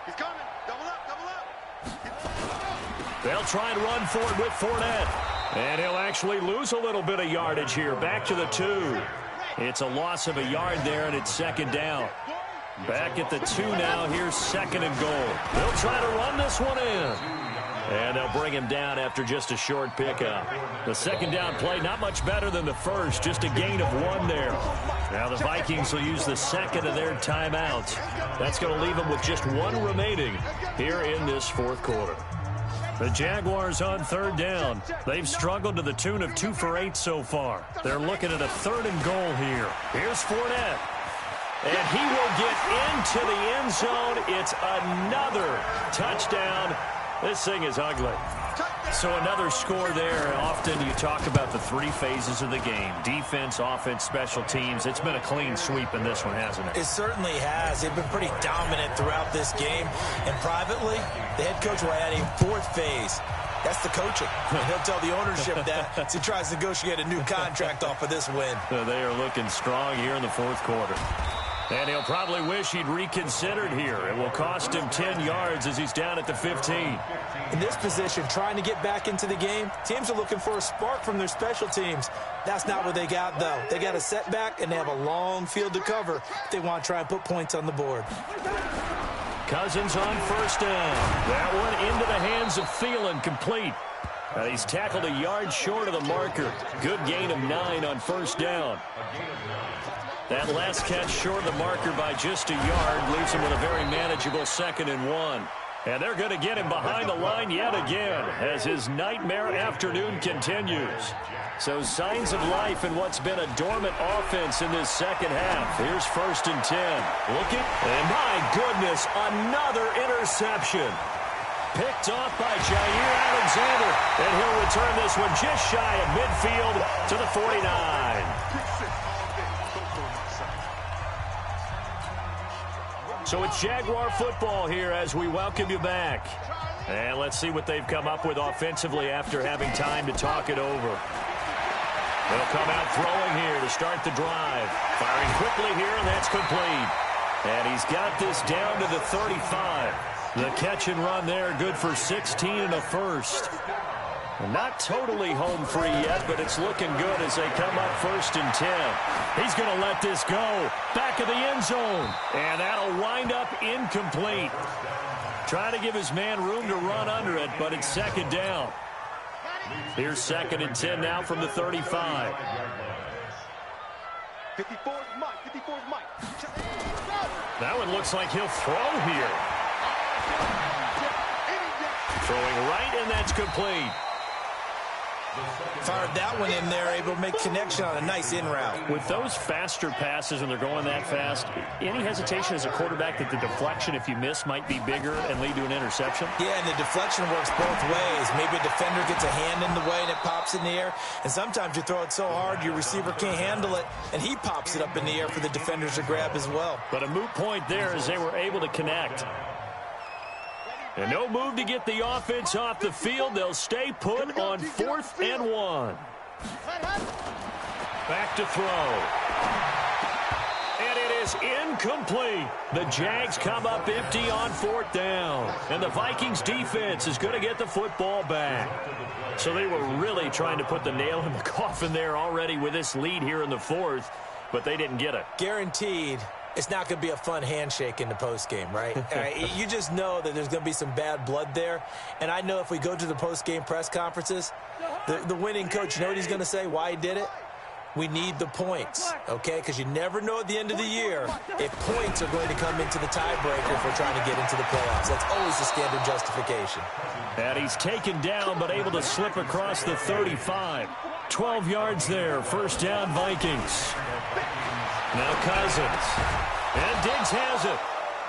He's coming. Double up, double up. They'll try and run for it with Fournette. And he'll actually lose a little bit of yardage here. Back to the 2. It's a loss of a yard there, and it's 2nd down. Back at the 2 now. Here's 2nd and goal. They'll try to run this one in. And they'll bring him down after just a short pickup. The 2nd down play, not much better than the first. Just a gain of 1 there. Now the Vikings will use the 2nd of their timeouts. That's going to leave them with just 1 remaining here in this 4th quarter. The Jaguars on 3rd down. They've struggled to the tune of 2 for 8 so far. They're looking at a 3rd and goal here. Here's Fournette. And he will get into the end zone. It's another touchdown. This thing is ugly. So another score there. Often you talk about the 3 phases of the game. Defense, offense, special teams. It's been a clean sweep in this one, hasn't it? It certainly has. They've been pretty dominant throughout this game. And privately, the head coach will add a 4th phase. That's the coaching. And he'll tell the ownership that as he tries to negotiate a new contract off of this win. They are looking strong here in the 4th quarter. And he'll probably wish he'd reconsidered here. It will cost him 10 yards as he's down at the 15. In this position, trying to get back into the game, teams are looking for a spark from their special teams. That's not what they got, though. They got a setback, and they have a long field to cover if they want to try and put points on the board. Cousins on 1st down. That one into the hands of Thielen, complete. He's tackled a yard short of the marker. Good gain of 9 on 1st down. That last catch short of the marker by just a yard leaves him with a very manageable 2nd and 1. And they're going to get him behind the line yet again as his nightmare afternoon continues. So signs of life in what's been a dormant offense in this 2nd half. Here's 1st and 10. Looking, and my goodness, another interception. Picked off by Jair Alexander. And he'll return this one just shy of midfield to the 49. So it's Jaguar football here as we welcome you back. And let's see what they've come up with offensively after having time to talk it over. They'll come out throwing here to start the drive. Firing quickly here, and that's complete. And he's got this down to the 35. The catch and run there, good for 16 and a first. Not totally home free yet, but it's looking good as they come up 1st and 10. He's going to let this go. Back of the end zone. And that'll wind up incomplete. Trying to give his man room to run under it, but it's 2nd down. Here's 2nd and 10 now from the 35. 54 is Mike. 54 is Mike. That one looks like he'll throw here. Throwing right, and that's complete. Fired that one in there, able to make connection on a nice in route. With those faster passes when they're going that fast, any hesitation as a quarterback that the deflection, if you miss, might be bigger and lead to an interception? Yeah, and the deflection works both ways. Maybe a defender gets a hand in the way and it pops in the air. And sometimes you throw it so hard your receiver can't handle it, and he pops it up in the air for the defenders to grab as well. But a moot point there as they were able to connect. And no move to get the offense off the field. They'll stay put on 4th and 1. Back to throw. And it is incomplete. The Jags come up empty on 4th down. And the Vikings defense is going to get the football back. So they were really trying to put the nail in the coffin there already with this lead here in the 4th, but they didn't get it. Guaranteed. It's not going to be a fun handshake in the postgame, right? You just know that there's going to be some bad blood there. And I know if we go to the postgame press conferences, the winning coach, you know what he's going to say, why he did it? We need the points, okay? Because you never know at the end of the year if points are going to come into the tiebreaker if we're trying to get into the playoffs. That's always the standard justification. And he's taken down but able to slip across the 35. 12 yards there, 1st down Vikings. Now Cousins. And Diggs has it.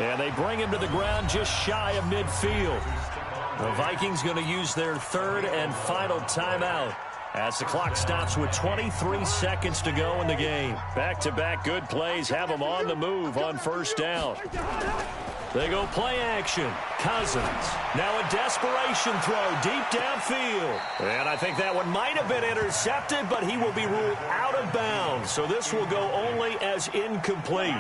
And they bring him to the ground just shy of midfield. The Vikings going to use their 3rd and final timeout as the clock stops with 23 seconds to go in the game. Back-to-back good plays have them on the move on 1st down. They go play action. Cousins. Now a desperation throw deep downfield. And I think that one might have been intercepted, but he will be ruled out of bounds. So this will go only as incomplete.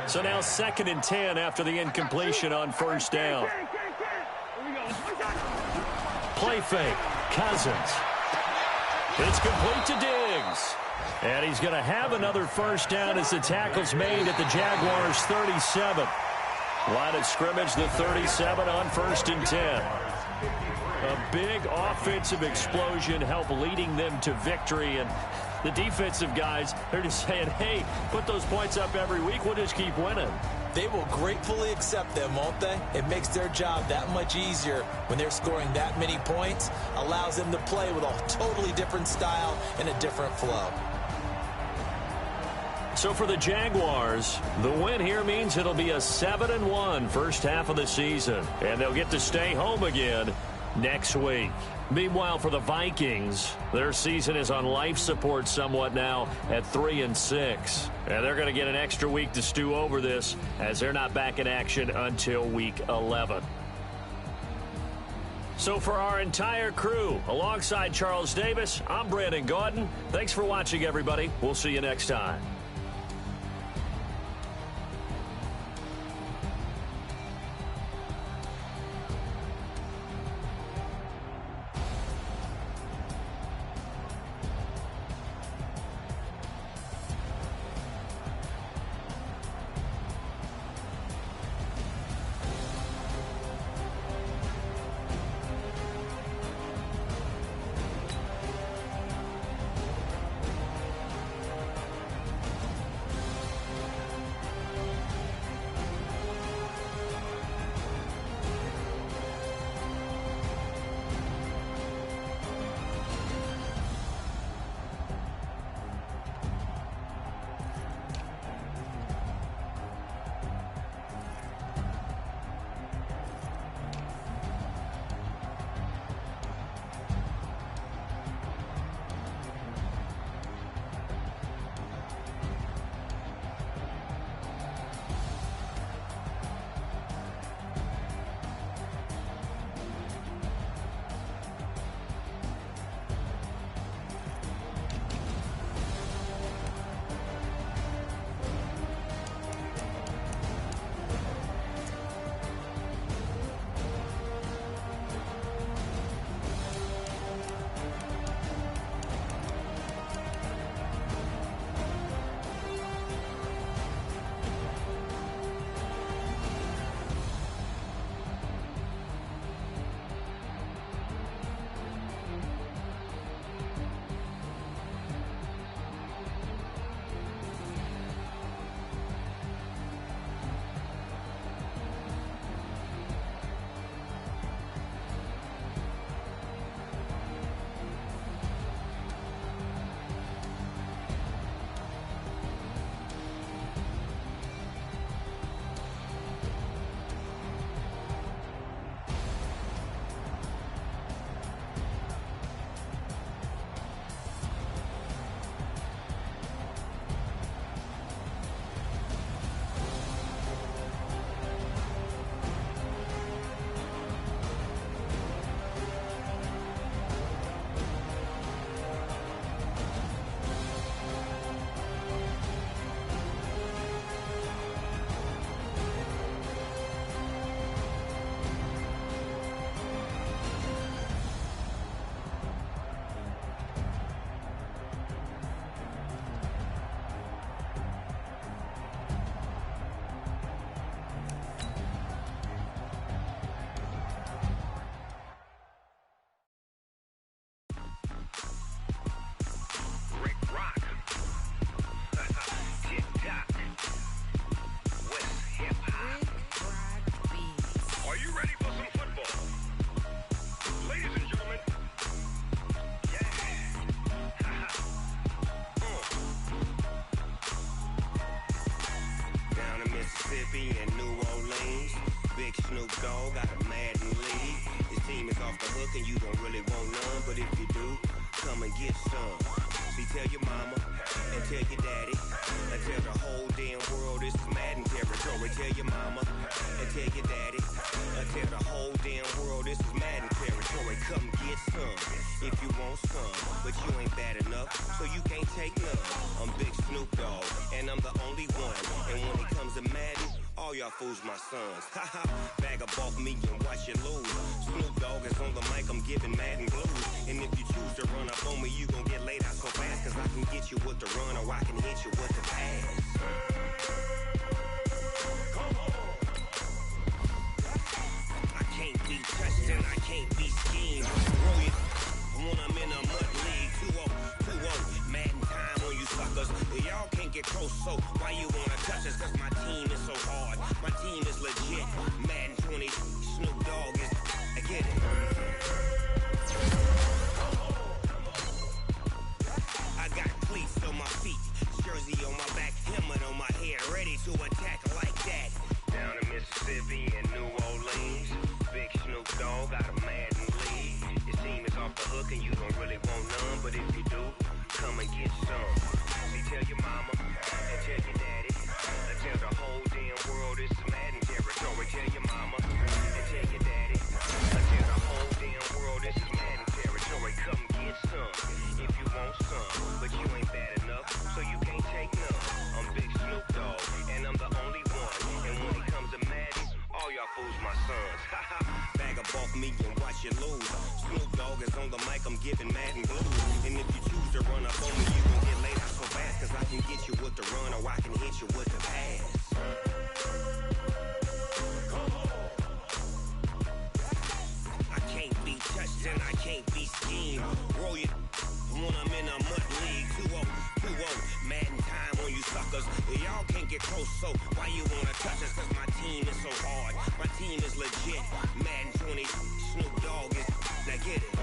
So now 2nd and 10 after the incompletion on 1st down. Play fake. Cousins. It's complete to Diggs. And he's going to have another 1st down as the tackle's made at the Jaguars' 37. Line of scrimmage, the 37 on 1st and 10. A big offensive explosion helped leading them to victory. And the defensive guys, they're just saying, hey, put those points up every week. We'll just keep winning. They will gratefully accept them, won't they? It makes their job that much easier when they're scoring that many points. Allows them to play with a totally different style and a different flow. So for the Jaguars, the win here means it'll be a 7-1 first half of the season. And they'll get to stay home again next week. Meanwhile, for the Vikings, their season is on life support somewhat now at 3-6. And they're going to get an extra week to stew over this as they're not back in action until week 11. So for our entire crew, alongside Charles Davis, I'm Brandon Gaudin. Thanks for watching, everybody. We'll see you next time. Dogg got a Madden lead. His team is off the hook and you don't really want none, but if you do, come and get some. See, tell your mama and tell your daddy and tell the whole damn world this is Madden territory. Tell your mama and tell your daddy and tell the whole damn world this is Madden territory. Come get some if you want some, but you ain't bad enough, so you can't take none. I'm Big Snoop Dogg, and I'm the only one. And when it comes to Madden, all y'all fools my sons. Haha, bag up off me and watch you lose. Snoop Dogg is on the mic, I'm giving Madden blues. And if you choose to run up on me, you gon' get laid out so fast, cause I can get you with the run or I can hit you with the pass. Come on. I can't be touched and I can't be schemed. Roll it when I'm in a mud league. 2-0, Madden time on you suckers. Y'all can't get close, so why you wanna touch us? Cause my team is so hard, my team is legit. Madden 20, Snoop Dogg is, I get it. I got cleats on my feet, jersey on my back, helmet on my head, ready to attack like that. Down in Mississippi and New Orleans, Big Snoop Dogg got a Madden lead. Your team is off the hook and you don't really want none, but if you do, come and get some. See, tell your mama and tell your daddy and tell the whole damn world this is Madden territory. Tell your mama and tell your daddy and tell the whole damn world this is Madden territory. Come get some if you want some, but you ain't bad enough, so you can't take none. I'm Big Snoop Dogg, and I'm the only one. And when it comes to Madden, all y'all fools my sons. Haha, bag up off me and watch you lose. Snoop Dogg is on the mic, I'm giving Madden blues. And if you choose to run up on me, you gon' get laid out so fast, cause I can get you with the run or I can hit you with the pass. I can't be touched and I can't be schemed. Roll it when I'm in a mud league. 2-0, Madden time on you suckers. Y'all can't get close, so why you wanna touch us? Cause my team is so hard, my team is legit. Madden 20, Snoop Dogg is, now get it.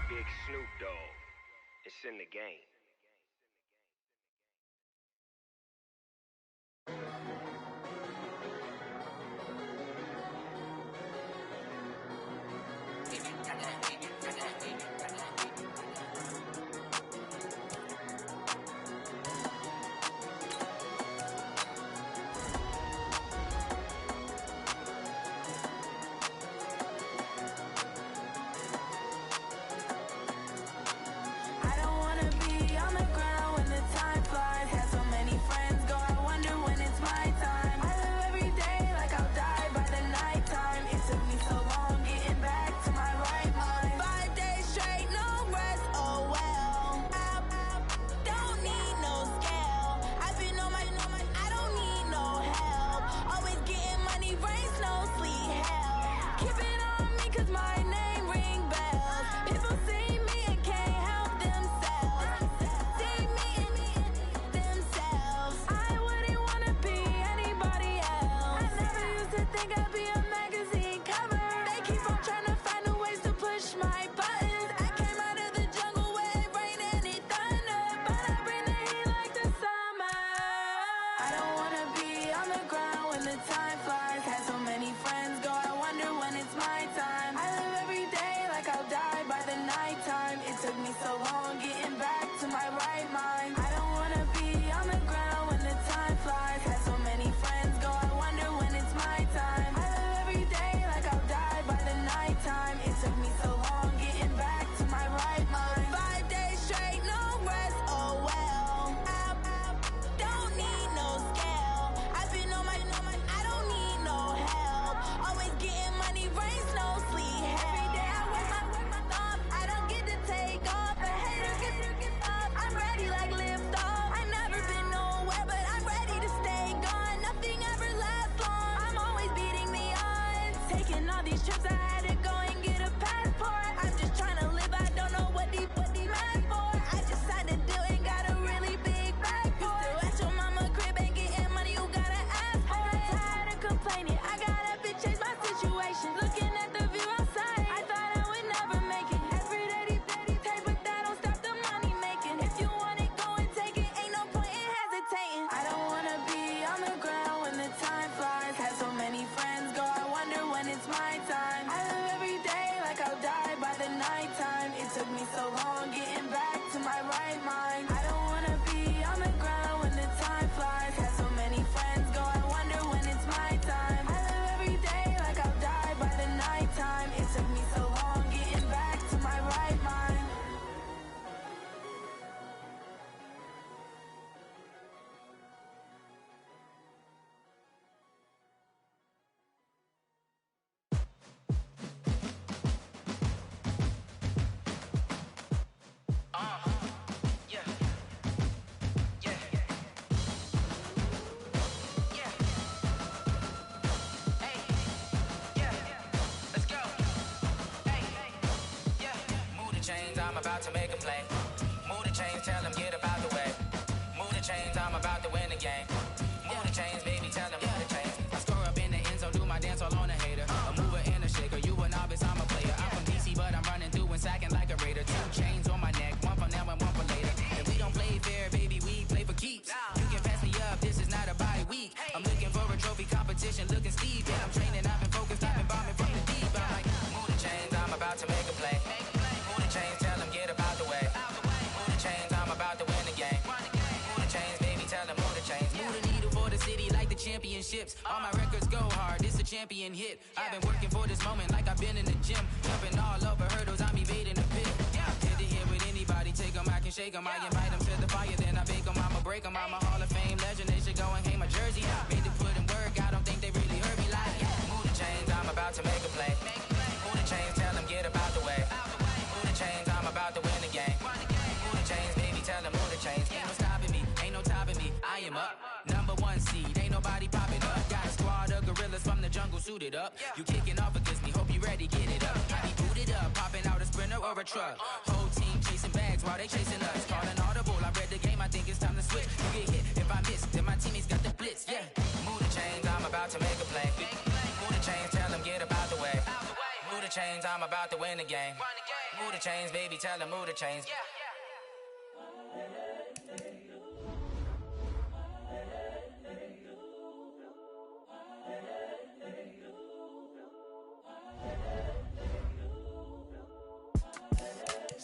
Big Snoop Dogg, it's in the game. I don't wanna be on the ground when the time flies. Had so many friends go, I wonder when it's my I'm about to make a play. Move the chains, tell them get up out the way. Move the chains, I'm about to win the game. Move the chains, baby, tell them move the chains. I score up in the end zone, do my dance all on a hater. A mover and a shaker, you a novice, I'm a player. I'm from DC, but I'm running through and sacking like a raider. 2 chains on my neck, one for now and one for later. And we don't play fair, baby, we play for keeps. You can pass me up, this is not a bye week. I'm looking for a trophy competition, looking steep. And I'm training, I've been focused, I've been bombing from the deep. I'm like, move the chains, I'm about to make a play. Move the chains, tell them get up out the way. Move the chains, I'm about to win the game. Move the chains, baby, tell them move the chains. Move the needle for the city like the championships. All my records go hard, this a champion hit. I've been working for this moment like I've been in the gym. Jumping all over hurdles, I'm evading the pit. Hit to hit with anybody, take them, I can shake them. I invite them to the fire, then I bake them, I'ma break them. I'm a Hall of Fame legend, they should go and hang my jersey. Made to put in work, I don't think they really heard me like, move the chains, I'm about to make a play. Move the chains, tell them get up out the way. Move the chains, I'm about to win the game. Move the chains, baby, tell them move the chains. Ain't no stopping me, ain't no topping me, I am up. #1 seed, ain't nobody popping up. Got a squad of gorillas from the jungle suited up. You kicking off against me, hope you ready, get it up. I be booted up, popping out a sprinter or a truck. Whole team chasing bags while they chasing us. Calling audible, I read the game, I think it's time to switch. You get hit, if I miss, then my teammates got the blitz, yeah. Move the chains, I'm about to make a play. Move the chains, tell them get up out the way. Move the chains, I'm about to win the game. Move the chains, baby, tell them move the chains.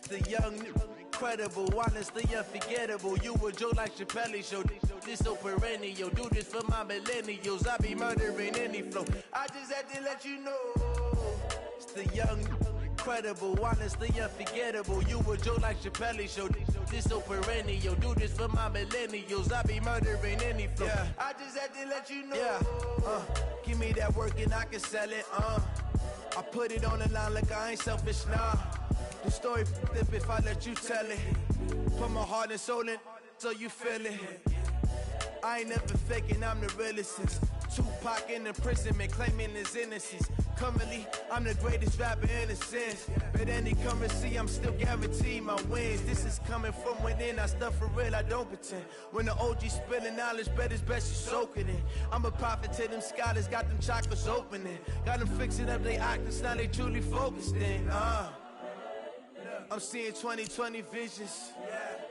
The young, incredible, honestly unforgettable. You a joke like Chappelle show. This so perennial. Do this for my millennials. I be murdering any flow. I just had to let you know. It's the young, incredible, honestly unforgettable. You a joke like Chappelle show. This so perennial. Do this for my millennials. I be murdering any flow. Yeah. I just had to let you know. Yeah. Give me that work and I can sell it. I put it on the line like I ain't selfish, nah. The story flip if I let you tell it. Put my heart and soul in so you feel it. I ain't never faking, I'm the realest since Tupac in imprisonment, claiming his innocence. Currently, I'm the greatest rapper in a sense. But any currency, I'm still guaranteed my wins. This is coming from within, I stuff for real, I don't pretend. When the OG spilling knowledge, bet it's best you soak it in. I'm a prophet to them scholars, got them chakras opening. Got them fixing up their octaves, now they truly focused in. I'm seeing 2020 visions.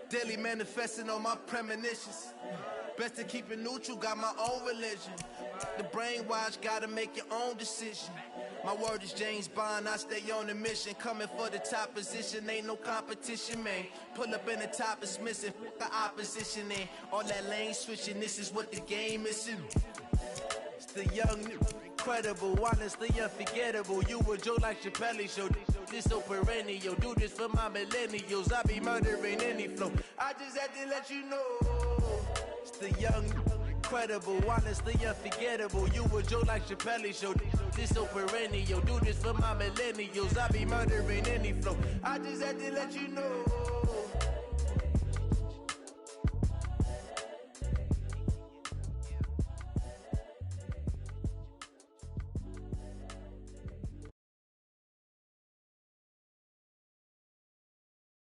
Daily manifesting on my premonitions. Best to keep it neutral, got my own religion. The brainwash, gotta make your own decision. My word is James Bond, I stay on a mission. Coming for the top position, ain't no competition, man. Pull up in the top, it's missing, the opposition in. All that lane switching, this is what the game is in. It's the young, incredible, honestly unforgettable. You a joke like Chappelle show. This so perennial. Do this for my millennials. I be murdering any flow. I just had to let you know. It's the young, incredible, honestly unforgettable. You a joke like Chappelle show. This so perennial. Do this for my millennials. I be murdering any flow. I just had to let you know.